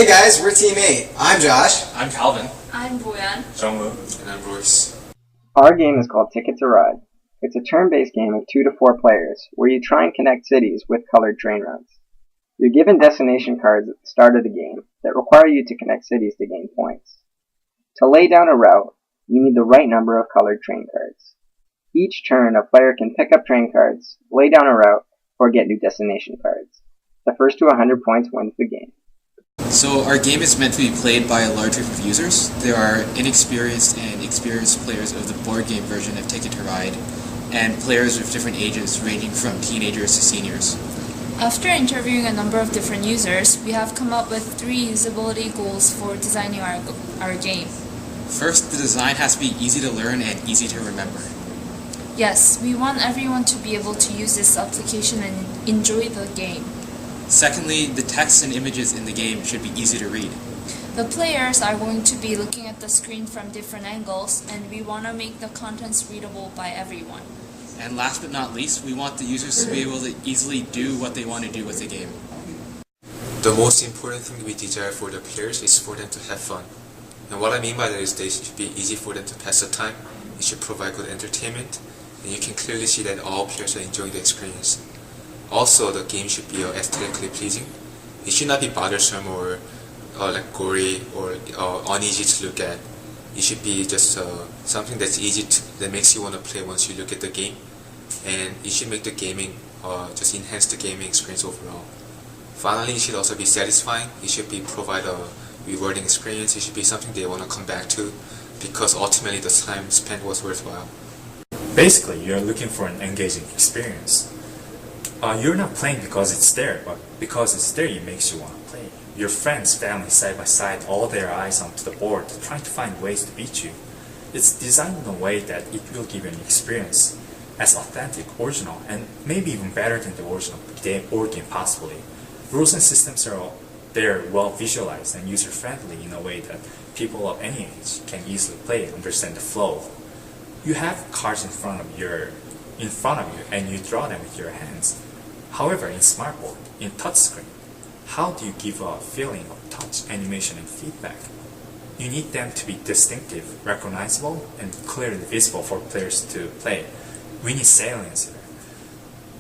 Hey guys, we're Team 8. I'm Josh. I'm Calvin. I'm Boyan. Jungwoo. And I'm Royce. Our game is called Ticket to Ride. It's a turn-based game of 2 to 4 players where you try and connect cities with colored train routes. You're given destination cards at the start of the game that require you to connect cities to gain points. To lay down a route, you need the right number of colored train cards. Each turn, a player can pick up train cards, lay down a route, or get new destination cards. The first to 100 points wins the game. So our game is meant to be played by a large group of users. There are inexperienced and experienced players of the board game version of Ticket to Ride, and players of different ages ranging from teenagers to seniors. After interviewing a number of different users, we have come up with 3 usability goals for designing our game. First, the design has to be easy to learn and easy to remember. Yes, we want everyone to be able to use this application and enjoy the game. Secondly, the text and images in the game should be easy to read. The players are going to be looking at the screen from different angles, and we want to make the contents readable by everyone. And last but not least, we want the users to be able to easily do what they want to do with the game. The most important thing we desire for the players is for them to have fun. And what I mean by that is they should be easy for them to pass the time, it should provide good entertainment, and you can clearly see that all players are enjoying the experience. Also, the game should be aesthetically pleasing. It should not be bothersome or like gory or uneasy to look at. It should be just something that's that makes you want to play once you look at the game, and it should make the gaming just enhance the gaming experience overall. Finally, it should also be satisfying. It should provide a rewarding experience. It should be something they want to come back to because ultimately the time spent was worthwhile. Basically, you're looking for an engaging experience. You're not playing because it's there, but because it's there, it makes you want to play. Your friends, family, side by side, all their eyes onto the board, trying to find ways to beat you. It's designed in a way that it will give you an experience as authentic, original, and maybe even better than the original board game possibly. Rules and systems are there well visualized and user-friendly in a way that people of any age can easily play and understand the flow. You have cards in front of you, and you draw them with your hands. However, in Smartboard, in touchscreen, how do you give a feeling of touch, animation, and feedback? You need them to be distinctive, recognizable, and clearly visible for players to play. We need salience there.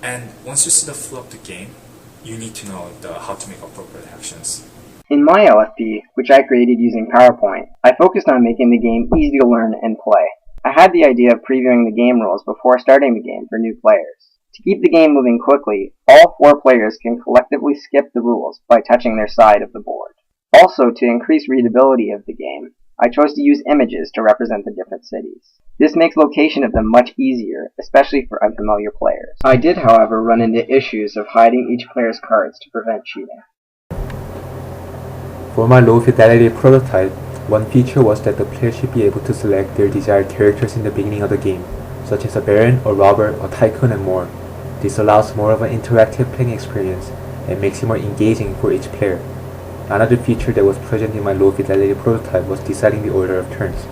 And once you see the flow of the game, you need to know how to make appropriate actions. In my LFP, which I created using PowerPoint, I focused on making the game easy to learn and play. I had the idea of previewing the game rules before starting the game for new players. To keep the game moving quickly, all 4 players can collectively skip the rules by touching their side of the board. Also, to increase readability of the game, I chose to use images to represent the different cities. This makes location of them much easier, especially for unfamiliar players. I did, however, run into issues of hiding each player's cards to prevent cheating. For my low-fidelity prototype, one feature was that the player should be able to select their desired characters in the beginning of the game, such as a baron, a robber, a tycoon, and more. This allows more of an interactive playing experience and makes it more engaging for each player. Another feature that was present in my low-fidelity prototype was deciding the order of turns.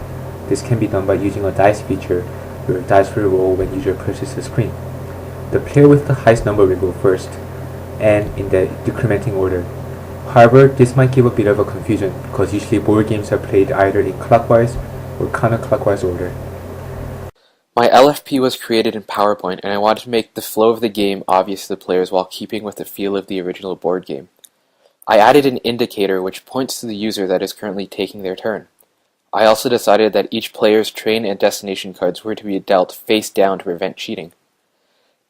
This can be done by using a dice feature, where dice will roll when user presses the screen. The player with the highest number will go first, and in the decrementing order. However, this might give a bit of a confusion, because usually board games are played either in clockwise or counterclockwise order. My LFP was created in PowerPoint, and I wanted to make the flow of the game obvious to the players while keeping with the feel of the original board game. I added an indicator which points to the user that is currently taking their turn. I also decided that each player's train and destination cards were to be dealt face down to prevent cheating.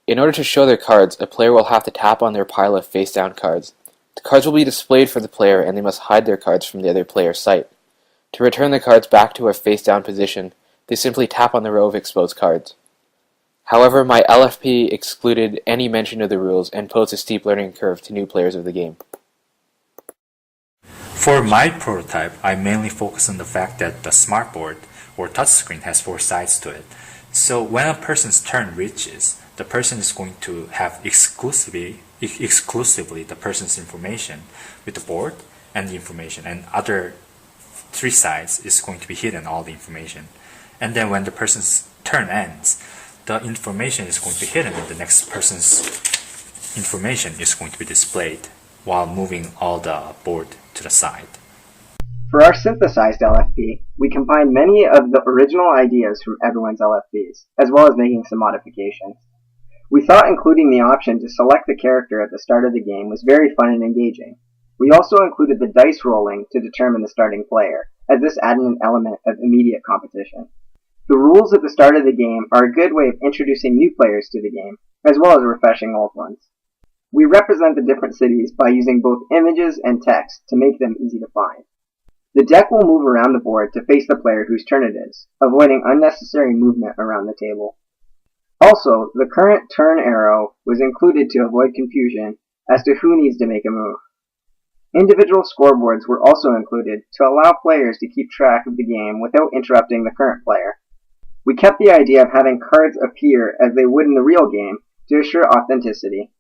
In order to show their cards, a player will have to tap on their pile of face down cards. The cards will be displayed for the player, and they must hide their cards from the other player's sight. To return the cards back to a face down position, they simply tap on the row of exposed cards. However, my LFP excluded any mention of the rules and posed a steep learning curve to new players of the game. For my prototype, I mainly focus on the fact that the smartboard or touchscreen has 4 sides to it. So when a person's turn reaches, the person is going to have exclusively the person's information with the board and the information, and other 3 sides is going to be hidden, all the information. And then when the person's turn ends, the information is going to be hidden and the next person's information is going to be displayed while moving all the board to the side. For our synthesized LFP, we combined many of the original ideas from everyone's LFPs, as well as making some modifications. We thought including the option to select the character at the start of the game was very fun and engaging. We also included the dice rolling to determine the starting player, as this added an element of immediate competition. The rules at the start of the game are a good way of introducing new players to the game, as well as refreshing old ones. We represent the different cities by using both images and text to make them easy to find. The deck will move around the board to face the player whose turn it is, avoiding unnecessary movement around the table. Also, the current turn arrow was included to avoid confusion as to who needs to make a move. Individual scoreboards were also included to allow players to keep track of the game without interrupting the current player. We kept the idea of having cards appear as they would in the real game to assure authenticity,